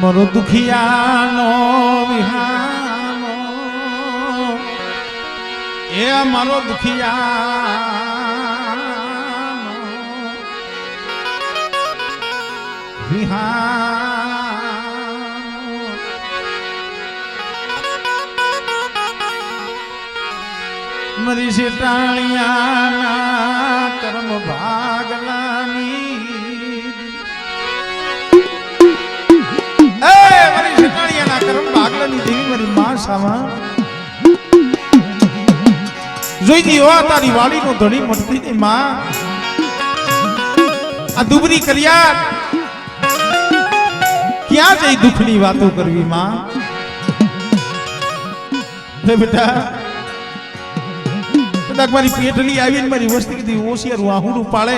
मरो दुखियानो विहानो ए मरो दुखियानो विहानो मरी से टाणियाना कर्म भागलानी कर्म भागलानी देवी मारी मां सामा જોઈ દી હો તારી વાડી નો ધણી મટતી ની માં આ દુબરી કરિયાર ક્યાં જઈ દુખની વાતો કરવી માં હે બેટા કદાચ મારી પેટલી આવીને મારી વસ્તી કીધી ઓશિયાર વાહુડું પાળે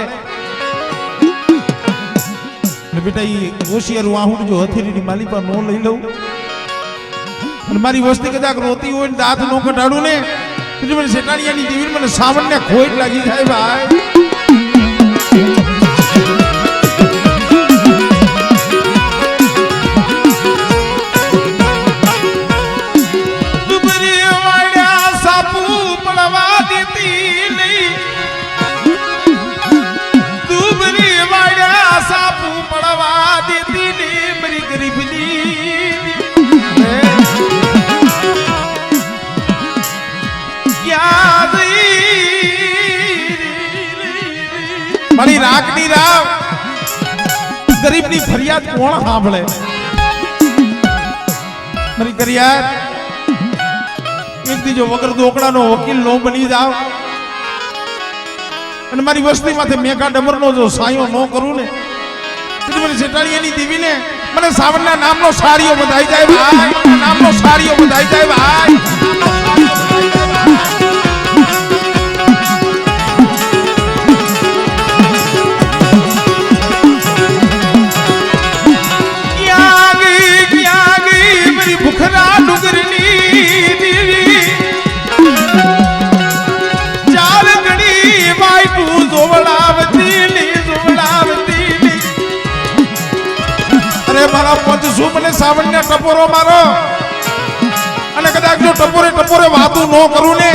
ને બેટા ઈ ઓશિયાર વાહુડું જો હથેળીની માલી પર નો લઈ લઉં અને મારી વસ્તી કદાચ રોતી હોય ને દાંત નો કઢાડું ને तुझे मैंने सेठानिया नहीं देवी मैंने सावन ने खोट लगी जाए भाई दुबरी वाड़ा सापू पड़वा देती नहीं दुबरी वाड़ा सापू पड़वा देती नहीं मेरी गरीबनी मारी रागनी राव गरीब नी फरियाद कौन सांभळे मारी करियार एक दी जो वगर दोकड़ा नो वकील नो बनी जाओ અને મારી વસ્તી માથે મેઘા ડમર નો જો સાયો નો કરું ને તો મને સેટાણીયાની દેવી ને મને સાવનના નામનો સારીઓ બધાઈ જાય ભાઈ નામનો સારીઓ બધાઈ જાય ભાઈ મને સાવન્ય ટપોરો મારો અને કદાચ જો ટપોરે ટપોરે વાતું ન કરું ને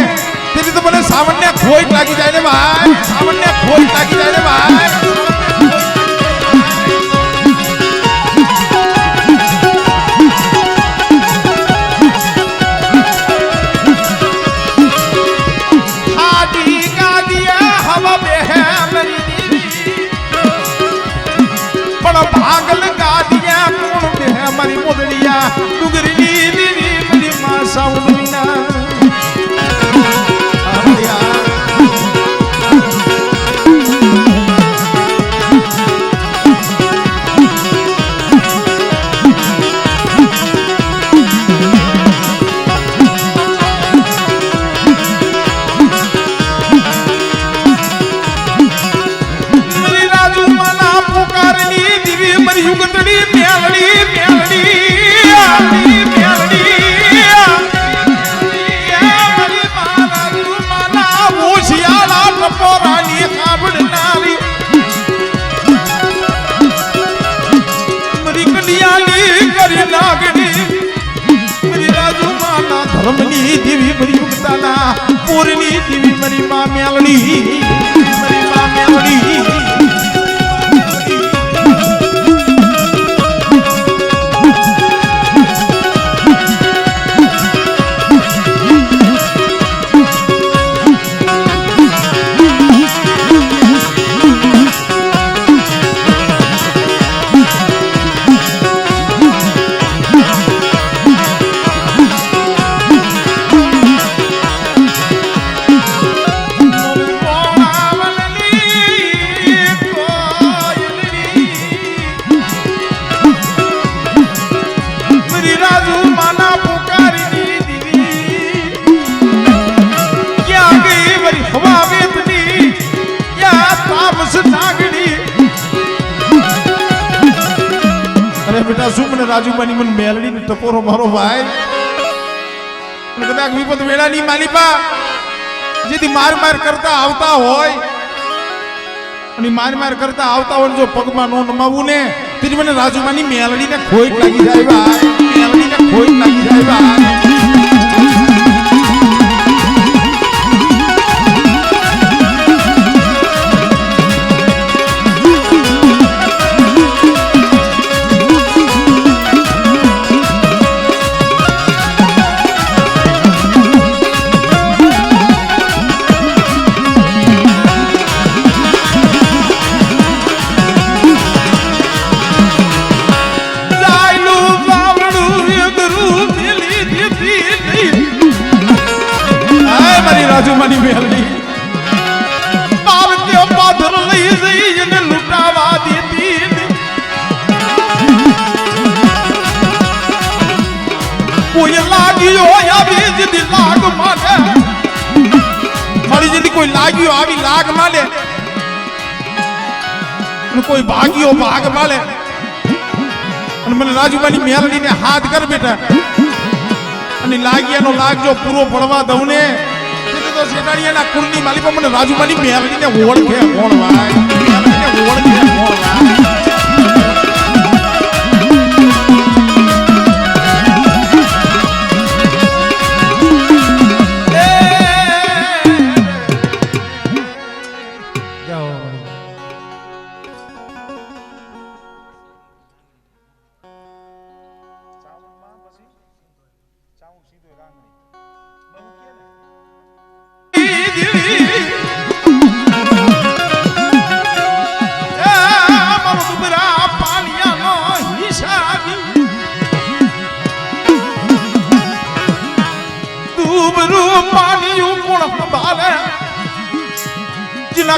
તેથી તો મને સાવન્ય ખોટ લાગી જાય ને ભાઈ સાવન્ય ખોટ લાગી જાય ને ભાઈ આડી ગાદિયા હવા બેહે મરી પણ ભાગલ ગાદિયા हमारी मोदड़िया डुगरनी दीदी मेरी मां सावनिया मेरी राजू माना पुकारनी दीदी मेरी युगतड़ी प्यालड़ी धर्मनी देवी मरी युक्ताना पूर्णी देवी मरी मां म्यालड़ी मरी मां म्यालड़ी बेटा શું મને રાજુબાની મને મેલડી ને ટપોરો મારો ભાઈ અને કદાચ કાક વિપત વેળાની માલિપા જેથી માર કરતા આવતા હોય અને માર કરતા આવતા હોય જો પગમાં નો નમાવું ને તેથી મને રાજુમાની મેલડીને ખોટ લાગી જાય ભાઈ મેલડીને ખોટ લાગી જાય ભાઈ રાજુમાની મેલડી બાલ કે પાદર લઈ જઈ એને લૂંટાવા દીધી કોઈ લાગ્યો આવી જીદી લાગ માને મારી જીદી કોઈ લાગ્યો આવી લાગ માને કોઈ ભાગ્યો ભાગ માલે અને મને રાજુમાની મેલડીને હાથ કર બેટા અને લાગ્યાનો લાગ જો પૂરો પડવા દઉં ને તો શેટાણીયાના કુળની માલિકો મને રાજુમાની મેલડીને ઓળખે કોણ ભાઈ મેલડીને ઓળખે કોણ ભાઈ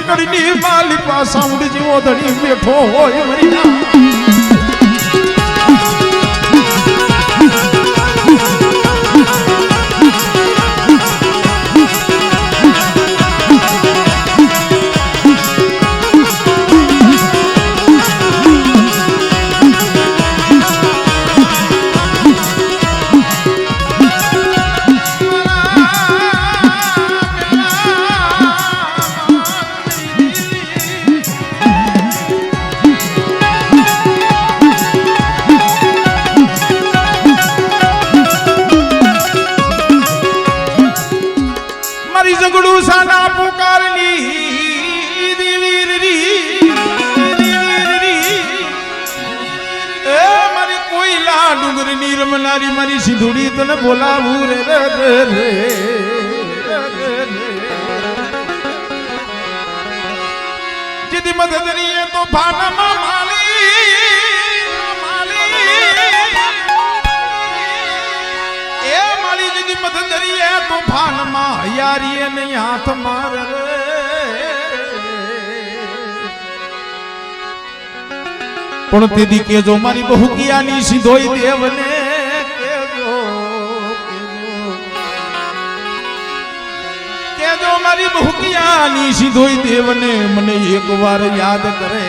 કડીની માલિકા સાંભળી જેવો ધણી બેઠો હોય મરી રમનારી મારી સિંધુડી તને બોલાવું રે રે રે જેથી મદદરીએ તો ભાનમાં માલી એ મારી જેથી મદદરીએ તો ભાનમાં હયારીએ નહીં હાથ માર રે પણ તેદી કેજો મારી બહુકિયાની સિંધોઈ દેવને કેજો મારી બહુકિયાની સિંધોઈ દેવને મને એકવાર યાદ કરે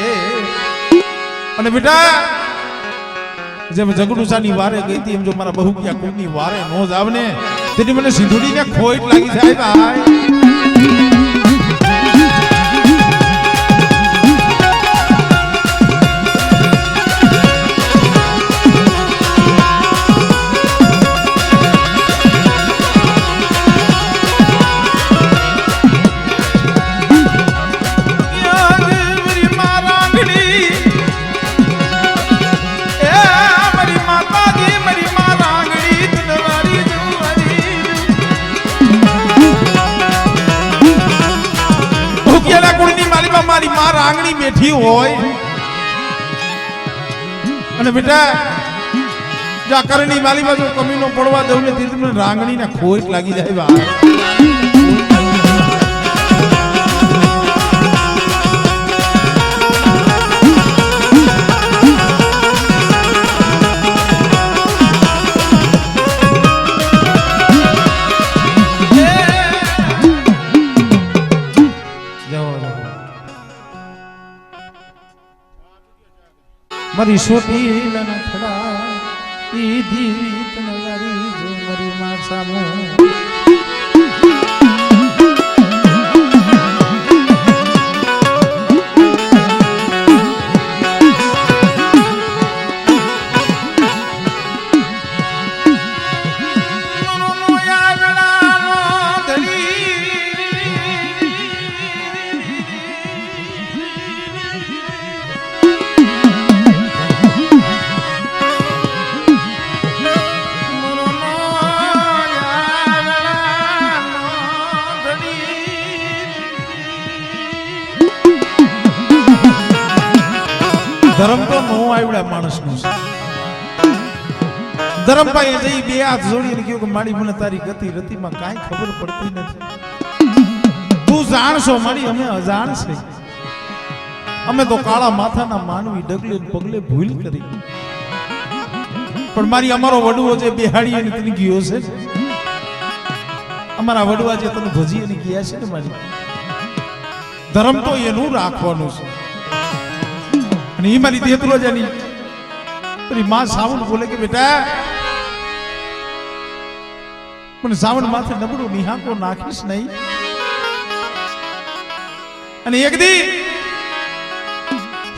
અને બેટા જેમ જગડુસાની વારે ગઈ હતી એમ જો મારા બહુકિયા કુળની વારે નો જ આવને તેથી મને સિંધુડીને ખોટ લાગી જાય ભાઈ મારી માં રાંગણી બેઠી હોય અને બેટા જા કરણી માલી બાજુ કમીનો પડવા દઉં ને તેથી મને રાંગણીને ખોટ લાગી જાય ભાઈ મારી સોટી લના ખડા ઈ દીવી તનવારી જો મારી માં સામો ધર્મ તો નો આવડ્યા માણસનું છે. ધર્મભાઈએ જઈ બે હાથ જોડીને કહ્યું કે મારી મને તારી ગતિ રતિમાં કાંઈ ખબર પડતી નથી. તું જાણશો મારી, અમે અજાણ છે. અમે તો કાળા માથાના માનવી ડગલે પગલે ભૂલ કરી. પણ મારી અમારો વડવો જે બેહાડી એને તને ગયો છે, અમારા વડવા જે તને ભજી એને ગયા છે ને મારી, ધર્મ તો એનું રાખવાનું છે. અને એ મારી દેતરોજાની મારી માં સાવણ બોલે કે બેટા મને સાવણ માથે નબળું નિહાકો નાખીશ નહીં. અને એક દી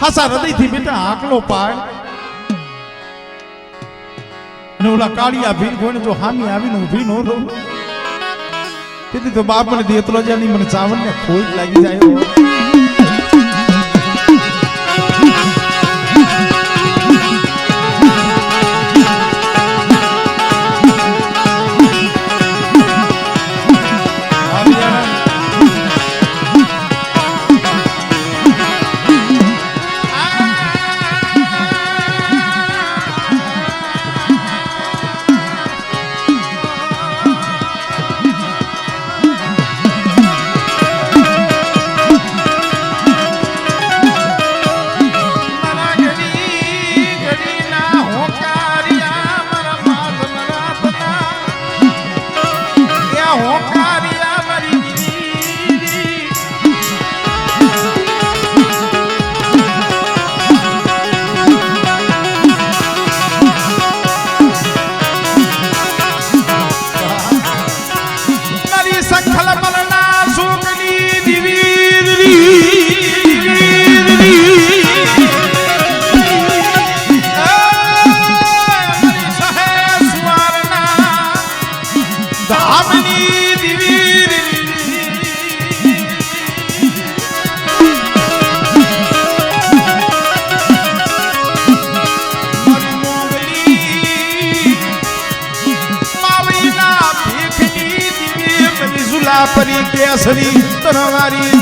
હાસા હૃદયથી બેટા આકલો પાડ. અને ઓલા કાળિયા ભીલ કોઈને જો હામી આવીને ઊભી ન રહું તેથી તો બાપ મને દેતરોજાની મને સાવણ ને ખોટ લાગી જાય. પરી કેસરી તરવારી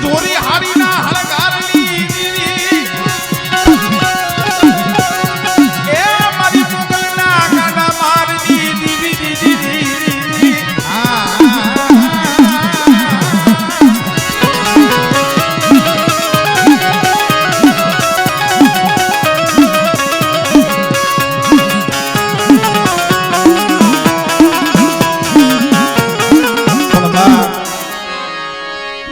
દોરી હાડીના હળગારની એ મારી મોગલના ગાડા મારની દીવી દીદી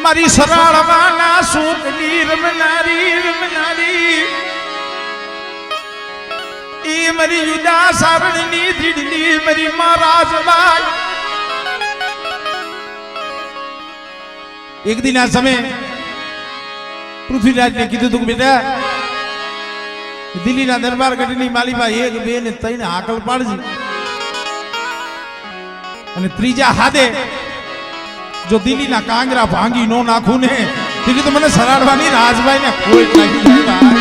મારી સરાળવાના સૂકની રમનારી એ મારી યુદા સારણની ધીડની મારી મહારાજબાઈ. એક દિન આ સમય પૃથ્વીરાજને કીધું તું બેટા દિલ્હીના દરબાર ગઢની માલીમાં 1 2 ને 3 હાકલ પાડજી અને ત્રીજા હાથે જો દિલ્હીના કાંગરા ભાંગી નો નાખું ને તો મને સરાડવાની રાજભાઈ ને કોઈ લાગી જાય.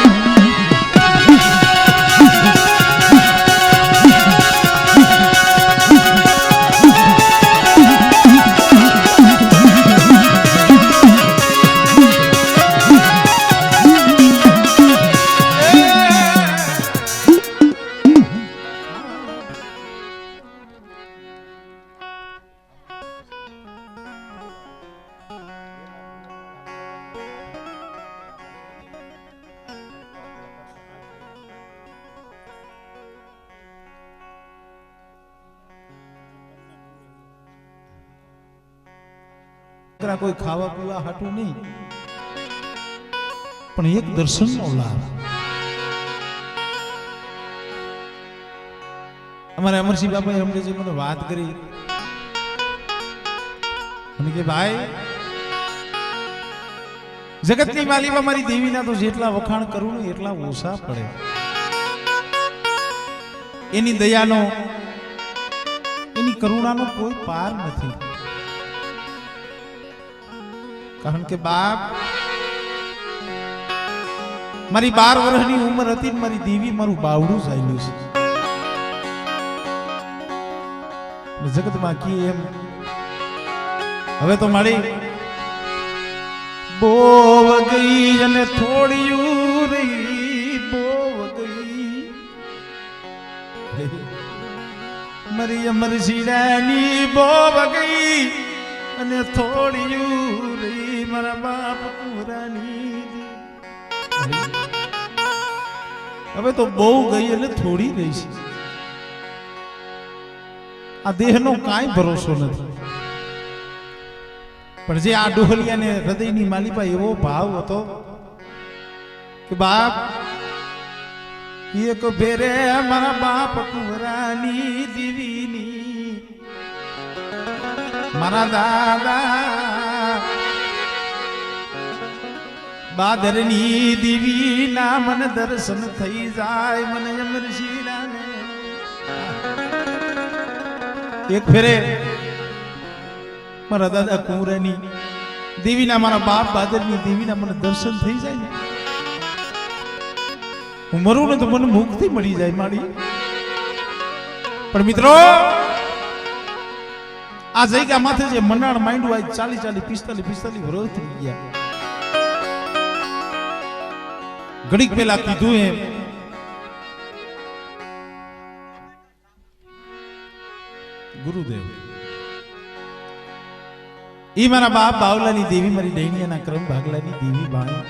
કોઈ ખાવા પીવા હાટું નહીં પણ એક દર્શનનો લાભ. અમારે અમરસિંહ બાપાએ અમને જે મને વાત કરી અને કે ભાઈ જગતની માલીમાં મારી દેવીના તો જેટલા વખાણ કરું ને એટલા ઓછા પડે. એની દયાનો એની કરુણાનો કોઈ પાર નથી. કારણ કે બાપ મારી 12 વર્ષની ઉંમર હતી મારી દેવી મારું બાવડું ચાલ્યું છે. જગતમાં કી એમ હવે તો મારી બોવ ગઈ અને થોડીયું રહી બોવ ગઈ મરી અમર શીરાની બોવ ગઈ અને થોડીયું રહી મારા બાપ પુરાની હવે તો બહુ ગઈ અને થોડી રહી છે આ દેહનો કાંઈ ભરોસો નથી પણ જે આ ડોહલિયાને હૃદયની માલિપા એવો ભાવ હતો કે બાપ એક ફેરે મારા બાપ કુંવરાની દીવીની મારા દાદા બાદરની દીવી ના મને દર્શન થઈ જાય મને અમરશીરાને એક ફેરે મારા દાદા કુંવરાની દેવીના મારા બાપ બાદરની દેવીના મને દર્શન થઈ જાય હું મરું ને તો મને મુક્તિ મળી જાય મારી પણ મિત્રો આ જગ્યા માથે જે મનાણ માંડ્યું આજ 40 45 વર્ષ થઈ ગયા ઘડીક પેલા કીધું એમ ગુરુદેવ ઈ મારા બાપ બાવલાની દેવી મારી ડૈણિયાના ક્રમ ભાગલાની દેવી ભાઈ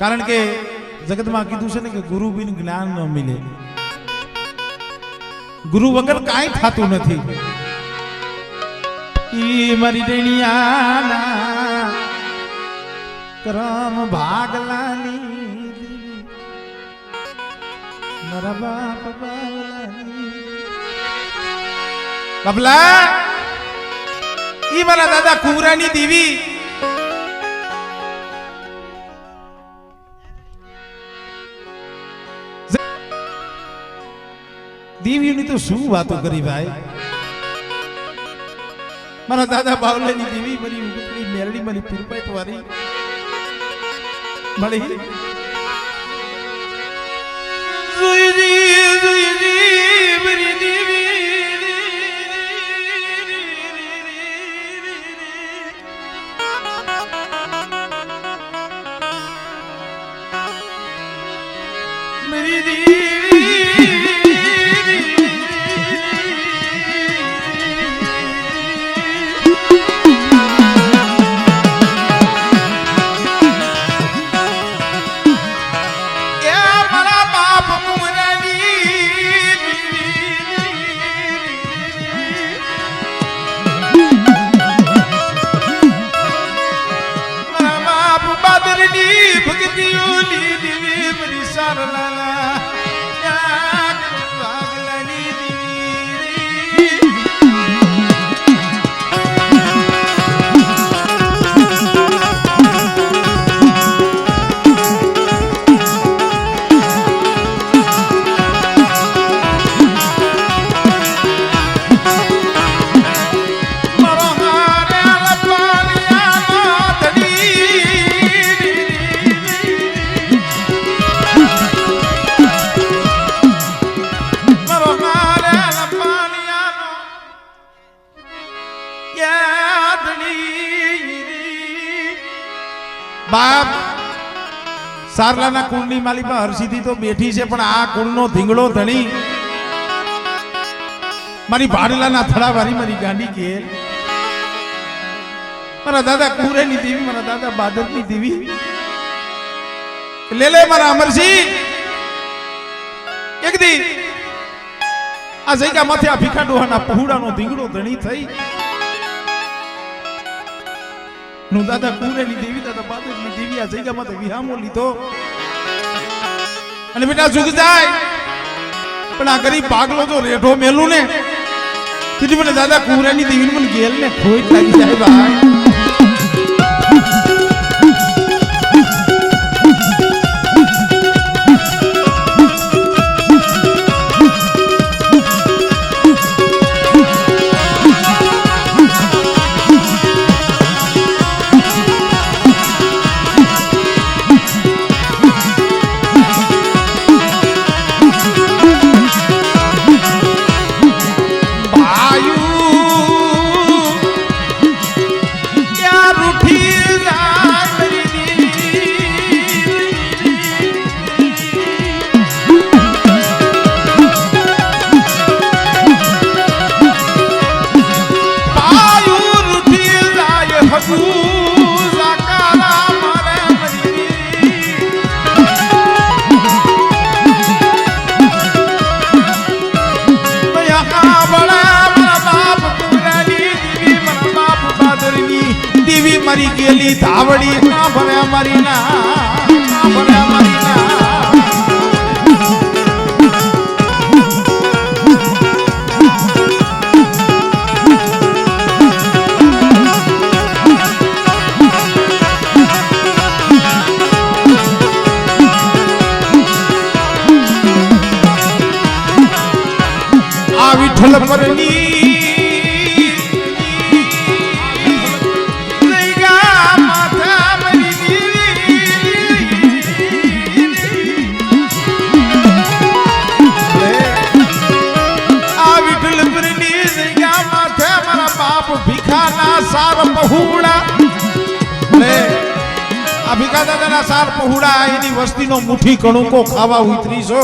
કારણ કે જગતમાં કીધું છે ને કે ગુરુ બિન જ્ઞાન ન મિલે ગુરુ વગર કાંઈ થતું નથી ઈ મારી ડૈણિયાના ક્રમ ભાગલાની દેવી મારા બાપ બાવલાની બાબલા ઈ મારા દાદા કુંવરાની દેવી દેવીઓની તો શું વાતો કરી ભાઈ મારા દાદા બાવલાની દેવી મારી ઉગતડી મેરડી મારી પીરપાટ વાળી મળી મારી દેવી मेरी બાપ સારલાના કુળની માલિકા હરસિદ્ધિ તો બેઠી છે પણ આ કુળનો ધીંગડો ધણી મારી ભાડલાના થડાવાળી મારી ગાંડી કે મારા દાદા કુંવરાની દેવી મારા દાદા બાદરની દેવી લે મારા અમરસિંહ એક દી આ જગ્યા માથે આ ભીખા ડોહાના પહોળાનો ધીંગડો ધણી થઈ નું દાદા કુંવરાની દેવી દાદા બાદરની દેવી આ જગ્યા માથે વિહામો લીધો અને બેટા સુખ જાય પણ આ ગરીબ પાગલો જો રેઢો મેલું ને તેથી મને દાદા કુંવરાની દેવી મને ગેલ ને ખોટ લાગી જાય ભાઈ मारी गेली धावड़ी ना भरे मारी ना भरे मारी ना विठल परनी माथा मरी आ विठल परनी माथे मारा बाप भिखाना सार पहुड़ा आ भिखा दादा सार पहुड़ा एनी वस्ती नो मुठी कणुको खावा उतरी छो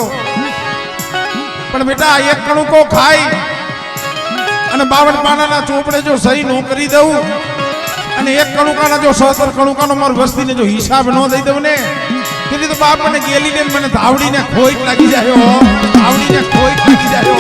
पण बेटा एक कणुको खाई अने 52 पाना चोपड़े जो सही नो करी दऊ अने एक कणुका जो 70 कणुका नो मार वस्ती ने जो हिसाब नो दई दऊ ने तेरी तो बाप ने गेली ने मने धावड़ी ने खोईट लागी जायो धावड़ी ने खोईट लागी जायो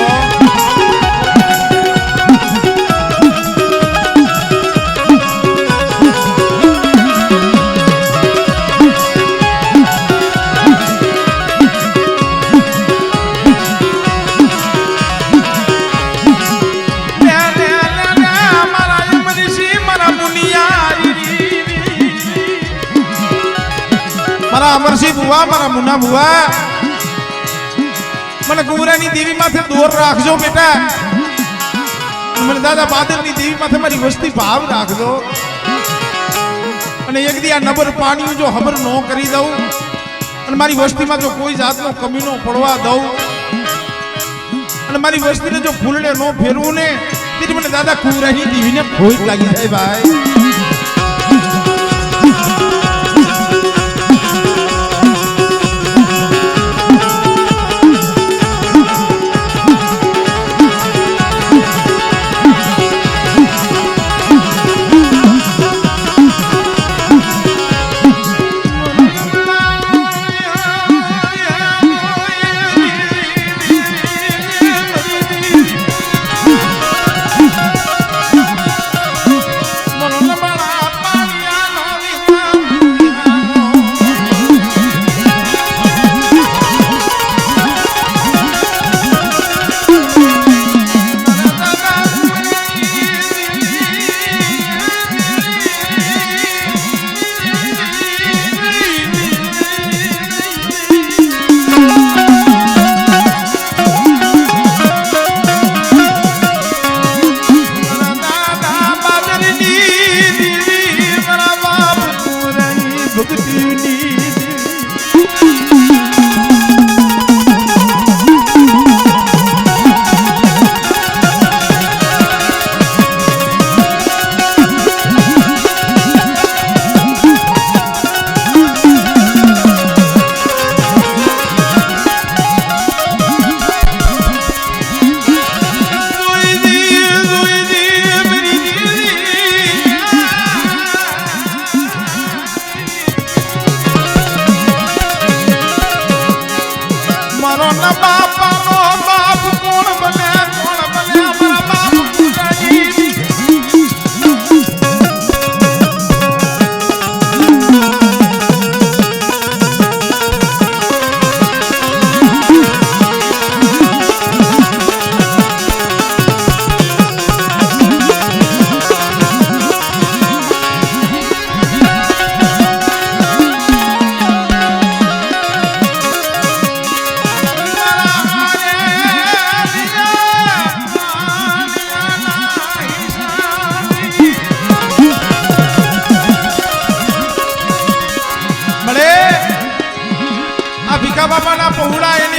मारा अमरसी बुआ मारा मुन्ना बुआ मैंने कुंवरानी देवी माथे दूर राखजो बेटा मैंने दादा बादलनी देवी माथे मारी वस्ती भाव राख दो अने एक दिया नबर पानी जो हबर नो करी दऊ अने मारी वस्ती में जो कोई जात नो कमी नो पड़वा दऊ अने मारी वस्ती ने जो फूलने नो फेरवू ने तेरी मैंने दादा कुंवरानी देवी ने खोईट लागी जाए भाई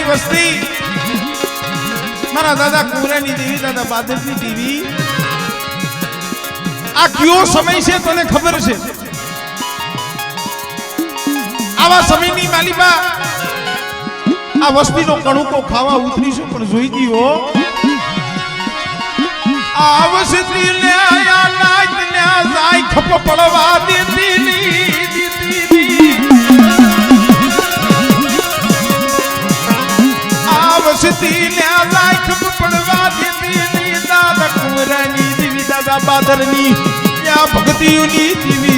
वस्ती मारा दादा कुंवरानी देवी दादा बादलनी देवी आ क्यों समय से तने खबर छे आवा समयनी मालीबा आ वस्ती नो कणुको खावा उतरी छो पण जोई गयो आ वस्ती ने आया नाच ने जाय खप पड़वा देती नी वस्ती ने जाय खप पड़वा देती नी दादा कुंवरानी देवी दादा बादलनी या भक्ति उनी देवी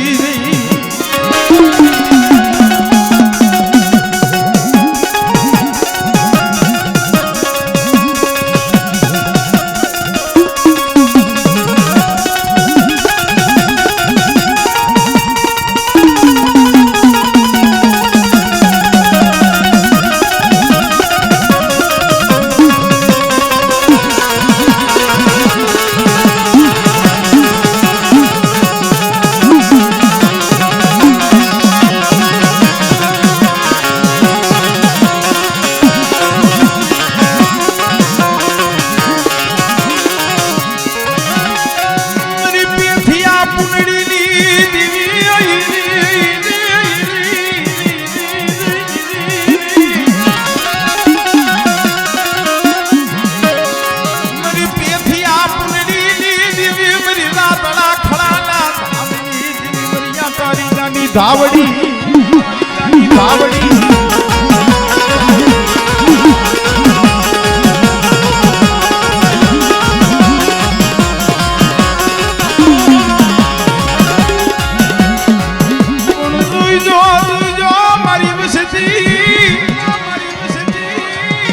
ધાવડી ધાવડી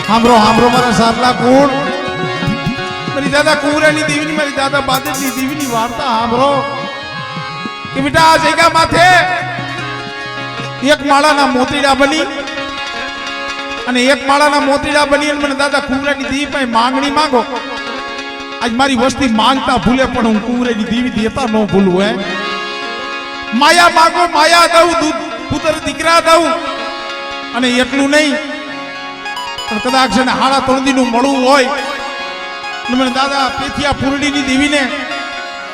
હામરો હામરો મારા સારલા કુળ મારી દાદા કુંવરાની દેવીની મારી દાદા બાદરની દેવીની વાર્તા હામરો કે બેટા આ જગ્યા માથે એક માળાના મોતીડા બની અને એક માળાના મોતીડા બની અને મને દાદા કુંવરાની દેવી પાસે માંગણી માંગો આજ મારી વસ્તી માંગતા ભૂલે પણ હું કુંવરાની દેવી દેતા ન ભૂલું હે માયા માંગો માયા દઉં દૂધ પુત્ર દીકરા દઉં અને એટલું નહીં પણ કદાચ છે ને હાડા ત્રણદીનું મળવું હોય અને મને દાદા પેથિયા પૂરડીની દેવીને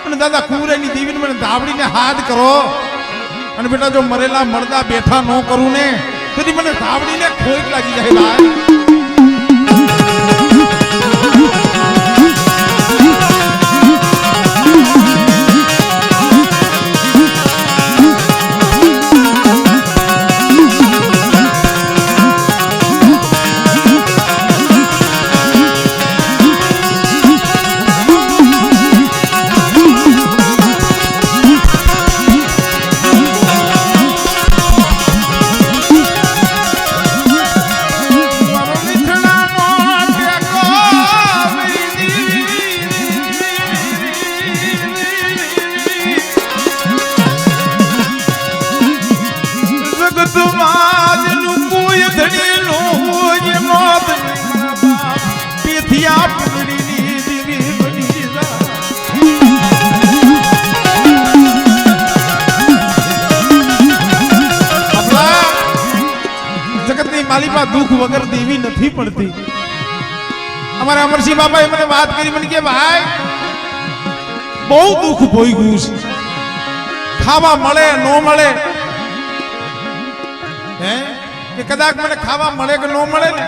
અને દાદા કુંવરાની દેવીને મને ધાવડીને હાથ કરો અને બેટા જો મરેલા મરદા બેઠા ન કરું ને તેથી મને ધાવડીને ખોટ લાગી જાય ભાઈ માલિકા દુઃખ વગર દેવી નથી પડતી અમારા અમરસિંહ બાપાએ મને વાત કરી મને કે ભાઈ બહુ દુઃખ ભોગવ્યું છે ખાવા મળે ન મળે હે કે કદાચ મને ખાવા મળે કે ન મળે ને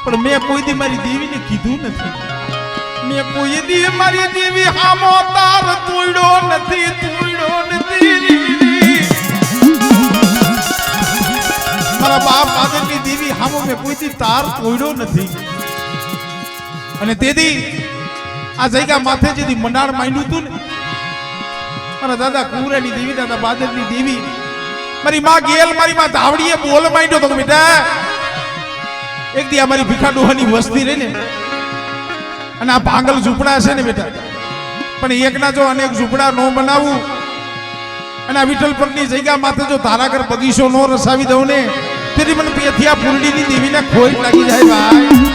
પણ મેં કોઈ દી મારી દેવીને કીધું નથી મેં કોઈ દી મારી દેવી હામો તાર તોડ્યો નથી મારા બાપ દાદાની દેવી હામો મેં કોઈથી તાર તોડ્યો નથી અને તેથી આ જગ્યા માથે જેથી મંડાણ માંડ્યું હતું ને મારા દાદા કુંવરાની દેવી દાદા બાદરની દેવી મારી માં ગેલ મારી માં ધાવડીએ બોલ માંડ્યો તો બેટા એક દી અમારી ભીખા ડોહાની વસ્તી રહી ને અને આ ભાંગલ ઝૂંપડા છે ને બેટા પણ એકના જો અનેક ઝૂંપડા ન બનાવું અને આ વિઠ્ઠલ પરની જગ્યા માથે જો ધારાગર બગીચો ન રસાવી દઉં ને તેથી મને પેથિયા પૂરડીની દેવીને ખોટ લાગી જાય ભાઈ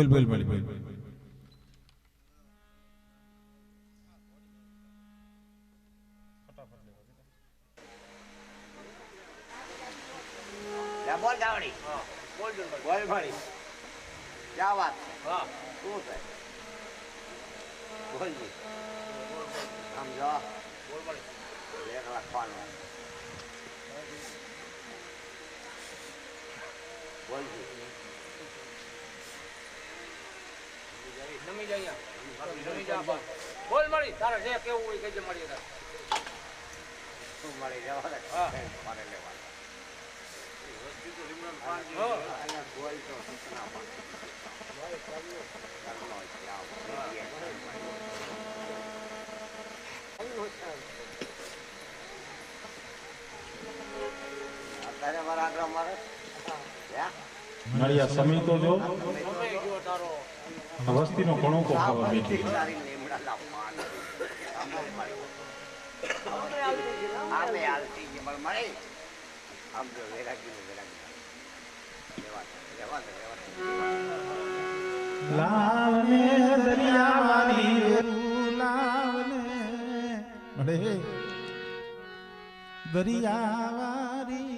બોલ બોલ બોલ બોલ બોલ ગાવડી બોલ ભાઈ ક્યાં વાત હા શું છે બોલજી સમજો બોલ ભાઈ લેખ લખવાનું બોલજી નમી જાય બોલ મળી તારે જે કેવું હોય કે મળી તારે શું મળી જવા હા મારે લેવા વસ્તુ તો લીમડા પાન જો અહીંયા ગોલ તો સપના પાન મારે ચાલ્યો કરનો છે અત્યારે મારા આગળ મારે હે નળિયા સમય તો જો સમય જો તારો વસ્તીનો ઘણો ખાવા બેઠી તારી લીમડાના પાન આમે મારી આમે આલતી કે મળે આમ તો વેરાગી લેવા લાવને દરિયાવાળી લાવને મળે દરિયાવાળી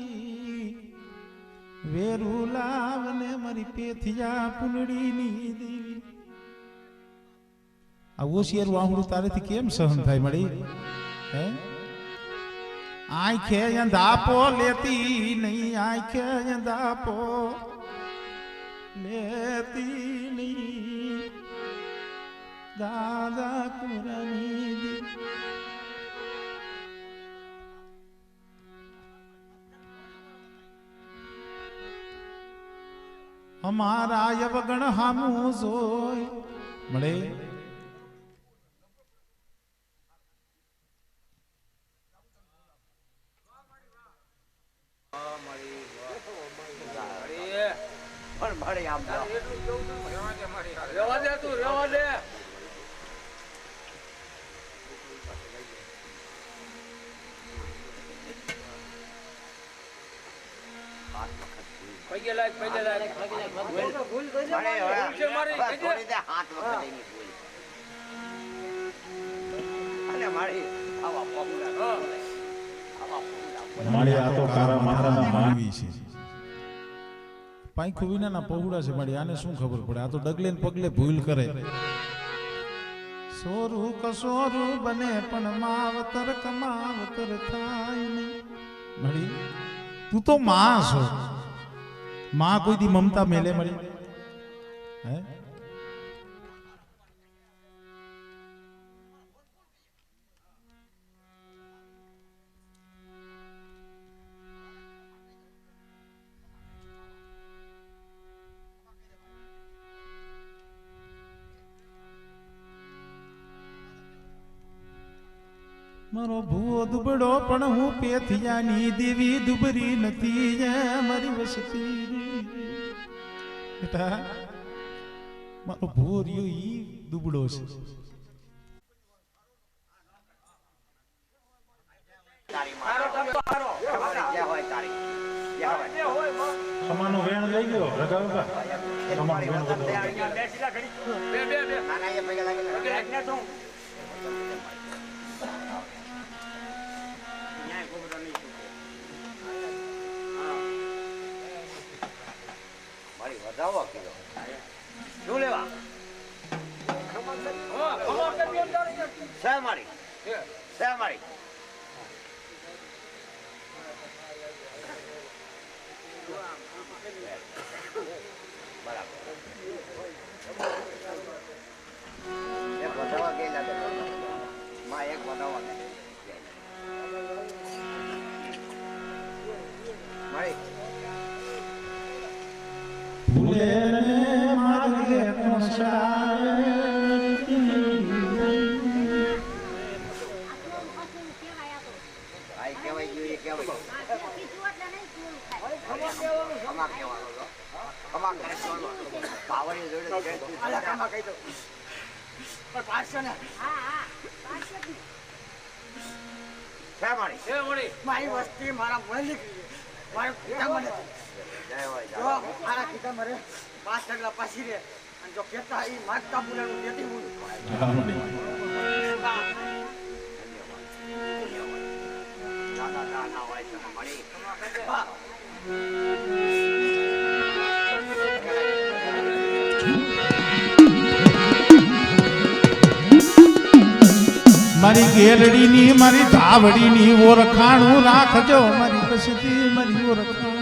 વેરુ લાવને મારી પેથિયા પુલડીની દેવી આ ઓશિયાર વાહુડું તારેથી કેમ સહન થાય મળી હે આંખે અંધાપો લેતી નહીં આંખે અંધાપો લેતી નહીં દાદા કુરાની દી અમારા યવગણ હામું જોઈ મળે પણ મળે આમ રેવા દે તું રેવા દે પગે લાગ ભૂલ કરી દે મારી થોડી દે હાથ વખત એની ભૂલ અને મારી આવા પોપુલા મારી આ તો કારા મારાના માનવી છે પાંખો વિનાના પહોળા છે મારી આને શું ખબર પડે આ તો ડગલે ને પગલે ભૂલ કરે સોરું કસોરું બને પણ માવતર કમાવતર થાય નહીં મળી તું તો માં છો માં કોઈ દી મમતા મેલે મળી હે મારો ભૂવો દુબળો પણ હું પેથિયાની દેવી દુબરી નથી મારી વસતી બેટા મારો ભૂવો રહ્યો ઈ દુબળો છે તારી મારો તો હારો જે હોય તારી જે હોય ખમાનો વેણ લઈ ગયો રગાવવા તમારી વાત બેસીલા ઘડી બે નાના એ પગે લાગે તો વધાવો કીધો શું લેવા શા મારી બરાબર એક વધાવા ગયેલા માં એક વધાવા મારી ભૂલે ને માર્ગે પહોંચાડતી આઈ કહેવાય ગયું એ કહેવાય ખમા કહેવાનો ખમા કહેવાનો પાવરની જોડે ખમા કહી દો પણ પાછો ને છે મારી મારી વસ્તી મારા મને નીકળી મારા પિતા મને જો મારા પિતા મરે 5 ટકલા પાછી રે અને જો કેતા ઈ માગતા પુરાનું દેતી હું ના હોય તો મળી મારી ગેરડીની મારી ધાવડીની ઓળખાણું રાખજો મારી વસ્તી મારી ઓળખાણ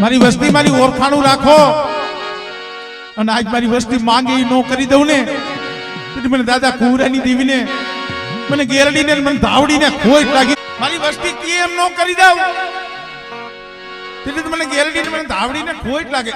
મારી વસ્તી મારી ઓળખાણું રાખો અને આજ મારી વસ્તી માંગે એ નો કરી દઉં ને તો મને દાદા કુંવરાની દેવીને મને ગેરડીને મને ધાવડીને ખોટ લાગી મારી વસ્તી કેમ નો કરી દઉં એટલે મને ગેરડીને મને ધાવડીને ખોટ લાગે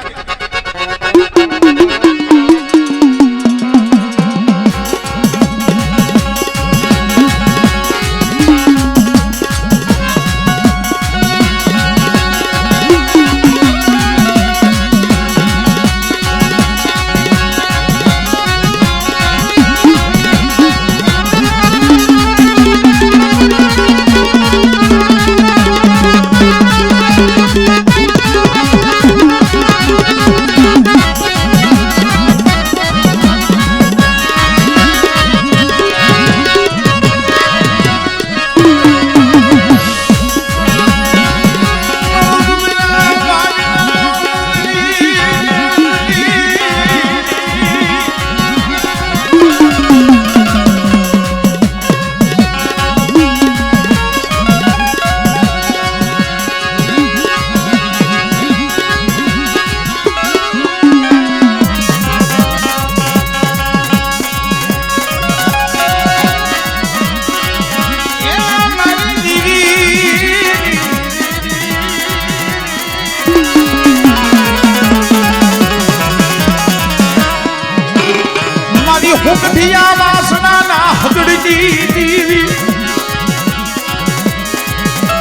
પગથિયા વાસણાના હગડની દીવી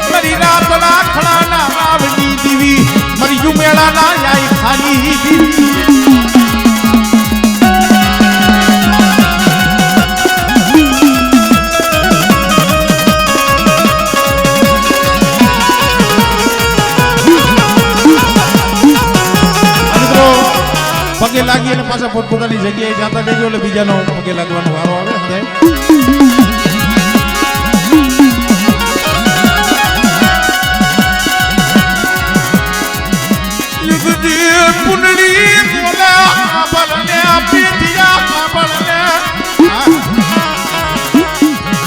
મારી રાતના ખડાના રાવની દીવી મારી યુમેળાના યાય ખાની દીવી પગે લાગી અને પાછા પોતપોતાની જગ્યાએ જાતા જજો એટલે બીજાનો પગે લાગવાનો વારો આવે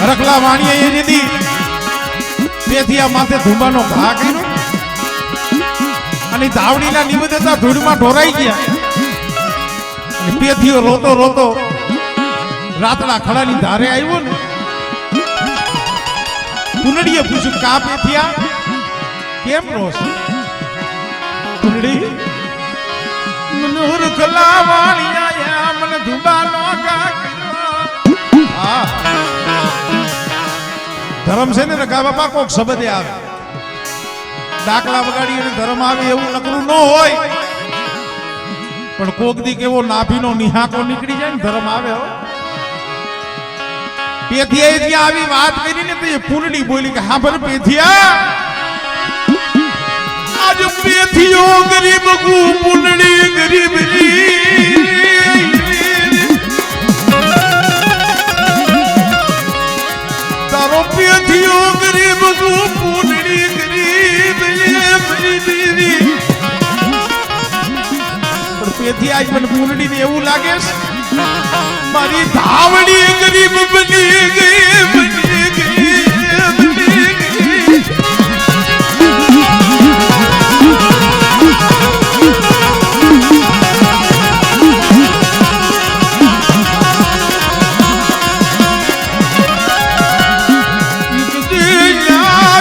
રખલા વાણીએ એ દીધી તેથી આ માથે ધુંબાનો ઘા કર્યો અને ધાવડીના નિવેદતા ધૂળમાં ઢોરાઈ ગયા પેથીઓ રોતો રોતો રાતના ખડાની ધારે આવ્યો ને કુંડળીએ પૂછ્યું કા પેથિયા કેમ રોસ કુંડળી મનોર કલા વાળિયા મને ધુબાનો કા હા ધર્મ છે ને ગા બાપા કોક શબ્દે આવે ડાકલા વગાડી અને ધર્મ આવે એવું નકરું ન હોય પણ કોક દી કેવો નાભીનો નિહાકો નીકળી જાય ને ધર્મ આવે હો પેથિયાએ જ્યાં આવી વાત કરી ને તો એ પૂનડી બોલી કે હા ભર પેથિયા આજ પેથિયો ગરીબ કુ પૂનડી ગરીબ તારો પેથિયો ગરીબ કુ પૂનડી ગરીબ પેથી આજ મને પૂનડી ને એવું લાગે છે મારી ધાવડી ગરીબ બની ગઈ બની ગઈ બની ગઈ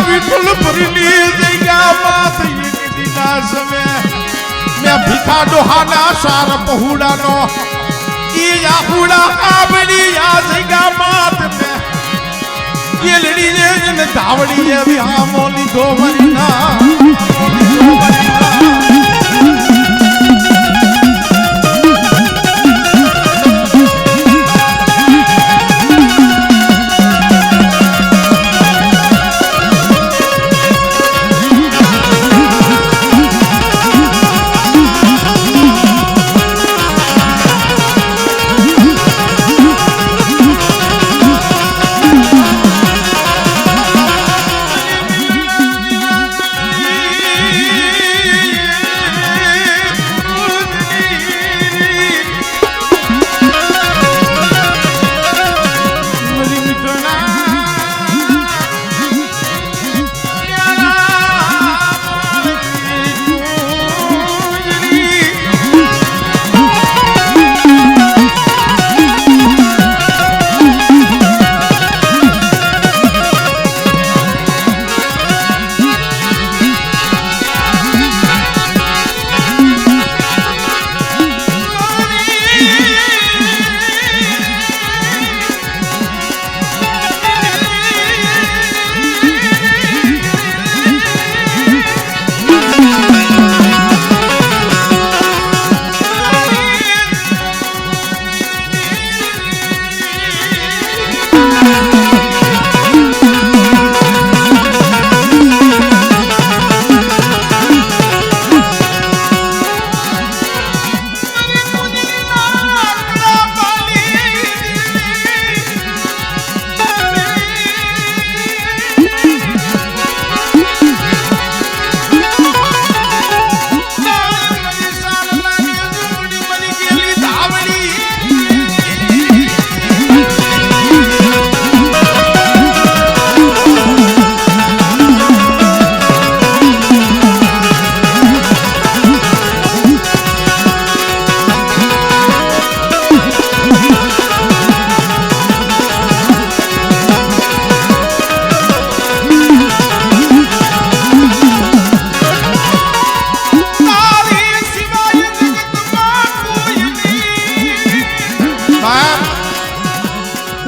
વિઠ્ઠલ ભરની જગ્યા માત ના સમય ભીખા ડોહાના સાર પહુડાનો ઈ આહુડા આબડી આ જગા માત મે ગેલડી ને ધાવડી એ વિહા મોલી ગોવરીના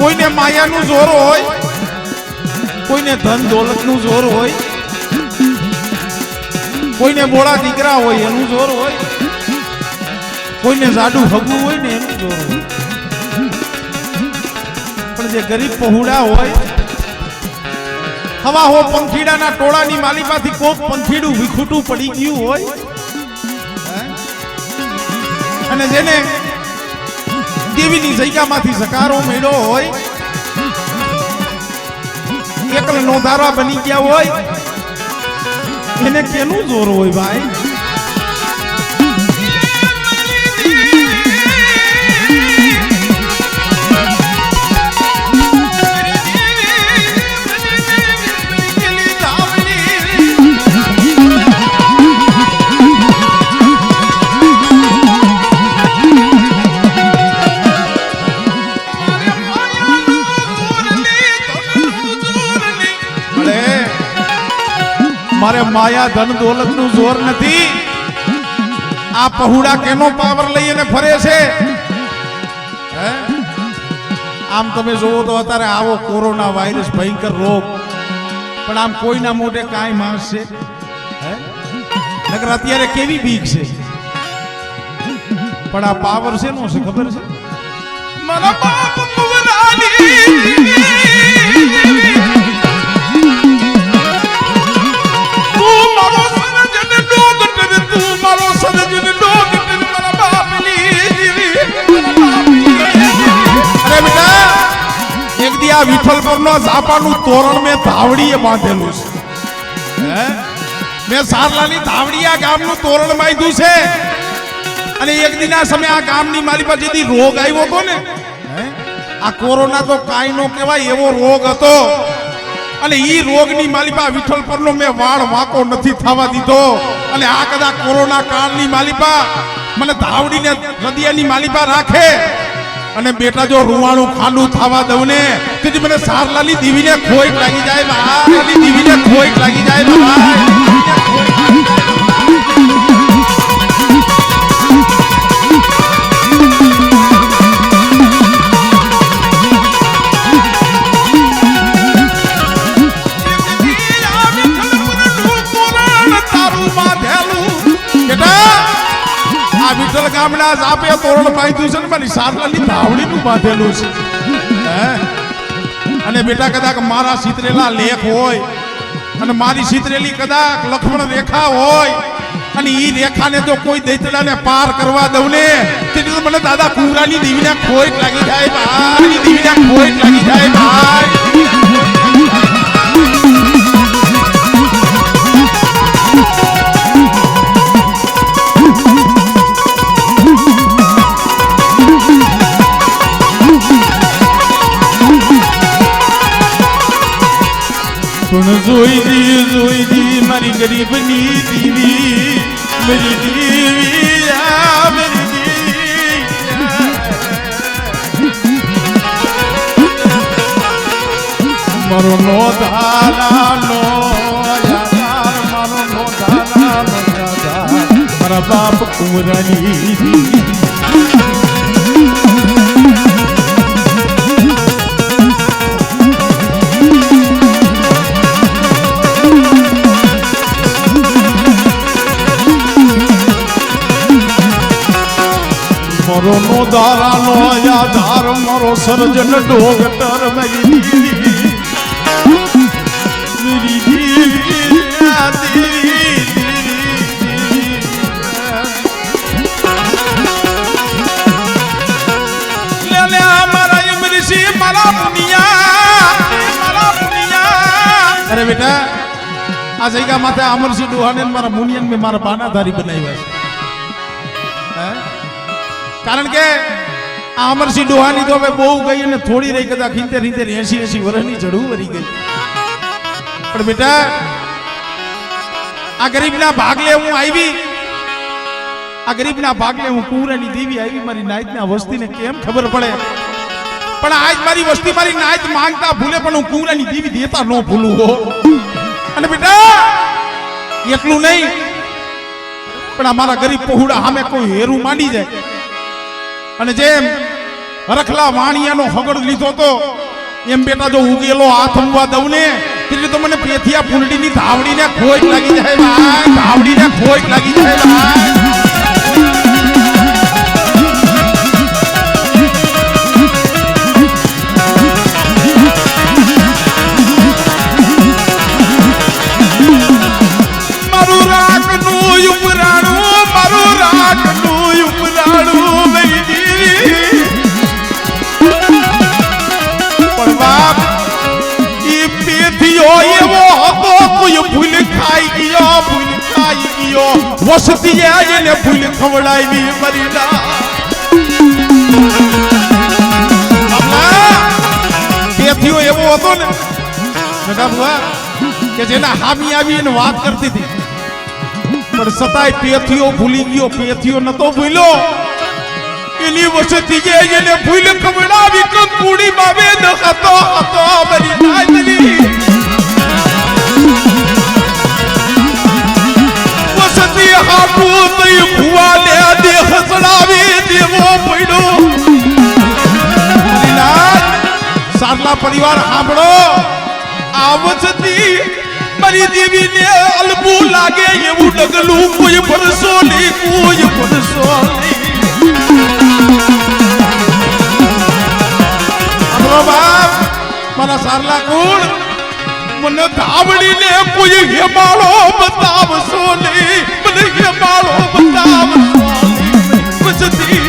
કોઈને માયાનું જોર હોય, કોઈને ધન દોલતનું જોર હોય, કોઈને બોળા દીકરા હોય એનું જોર હોય, કોઈને જાડું હગવું હોય ને એનું જોર હોય, પણ જે ગરીબ પહોળા હોય, હવા હો પંખીડાના ટોળાની માલિપાથી કોક પંખીડું વિખૂટું પડી ગયું હોય, અને જેને દેવીની જગ્યામાંથી સકારો મેળ્યો હોય, એકલ નોંધારવા બની ગયા હોય, એને કેનું જોર હોય ભાઈ? મારે માયા ધન દોલત નું જોર નથી. આ પહોળા કેનો પાવર લઈને ફરે છે? આમ તમે જોવો તો અત્યારે આવો કોરોના વાયરસ ભયંકર રોગ, પણ આમ કોઈના મોઢે કાંઈ માણસ છે? નકર અત્યારે કેવી બીક છે, પણ આ પાવર છે નો છે ખબર છે? મારા બાપ કુંવરાની વિઠ્ઠલપુરનો ઝાપાનું તોરણ મેં ધાવડીએ બાંધેલું છે. મેં સારલાની ધાવડીયા ગામનું તોરણ બાંધ્યું છે. અને એક દિના સમય આ ગામની મારી પાસે જે રોગ આવ્યો હતો ને, આ કોરોના તો કાંઈ નો કહેવાય એવો રોગ હતો. અને ઈ રોગની માલિપા વિઠ્ઠલપુરનો મેં વાળ વાંકો નથી થવા દીધો. અને આ કદાચ કોરોના કાળની માલિપા મને ધાવડીને હૃદયની માલિપા રાખે અને બેટા જો રૂવાણું ખાંડું થવા દઉં ને, તેથી મને સારલાલી દીવીને ખોઈટ લાગી જાય, સારલાલી દીવીને ખોઈટ લાગી જાય ભાઈ. વિઠ્ઠલ ગામના ઝાપે તોરણ બાંધ્યું છે ને મારી સારલાની ધાવડીનું બાંધેલું છે. અને બેટા કદાચ મારા સિતરેલા લેખ હોય અને મારી સિતરેલી કદાચ લક્ષ્મણ રેખા હોય અને ઈ રેખાને જો કોઈ દૈતડાને પાર કરવા દઉં ને, તેથી મને દાદા કુંવરાની દેવીને ખોઈટ લાગી જાય ભાઈ, દેવીને ખોઈટ લાગી જાય ભાઈ. જોઈ દી મારી ગરીબની દીવી, મારી દીવી આ મારી દીવી. મારો નો ધારાનો યાદાર, મારો નો ધારાનો યાદાર, મારા બાપ કુંવરાની દીવી. મારો નો દારાનો યાદાર, મારો સર્જન ડોગટર મારી દીવી, મારી દીવી આ દીવી. લે લે મારા યમરીસી મારા પુનિયા, મારા પુનિયા. અરે બેટા આ જગ્યા માથે અમરસિંહ ડોહાને મારા મુનિયન મેં મારા બાનાધારી બનાવ્યા છે. કારણ કે આ અમરસિંહ ડોહાની તો હવે બહુ ગઈ અને થોડી રહી, કદાચ 70-80 વર્ષની જડું વરી ગઈ. પણ બેટા આ ગરીબના ભાગલે હું આવી, આ ગરીબના ભાગલે હું કુંવરાની દેવી આવી. મારી નાયતના વસ્તીને કેમ ખબર પડે? પણ આજ મારી વસ્તી મારી નાયત માંગતા ભૂલે, પણ હું કુંવરાની દેવી દેતા ન ભૂલું હો. અને બેટા એટલું નહીં, પણ અમારા ગરીબ પહોળા સામે કોઈ હેરું માંડી જાય અને જેમ રખલા વાણિયાનો હગડ લીધો તો એમ બેટા જો ઉગેલો હાથ ઉવા દઉં ને એટલે તો મને પેથિયા ફૂંડીની ધાવડીને ખોટ લાગી જાય ભાઈ, ધાવડીને ખોટ લાગી જાય ભાઈ. મારું રાખનું ઉપરાણું, મારું રાખનું ઉપરાણું લઈ પણ બાપ ઈ પેથિયો એવો હતો કોઈ ભૂલ ખાઈ ગયો, ભૂલ ખાઈ ગયો. વસતી એને ભૂલ ખવડાવી મરી ના પેથિયો એવો હતો ને કે જેના હામી આવી એને વાત કરતી હતી પણ છતાંય પેથિયો ભૂલી ગયો, પેથિયો નતો ભૂલ્યો. એની વસતી એને ભૂલ ખવડાવી કંકુડી બાવે ન હતો હતો મરી નાયલી. વસતી હાપુ તઈ ભુવાને દેહ સડાવી દેવો પડ્યો. સારલા પરિવાર સાંભળો, આ વસતી મારી દેવીને અલબુ લાગે એવું ડગલું કોઈ ભરસો નહીં, કોઈ ભરસો નહીં. બાપ મારા સારલા કુળ મને ધાવડીને કોઈ હેમાળો બતાવશો નહીં, મને હેમાળો બતાવશો નહીં. વસતી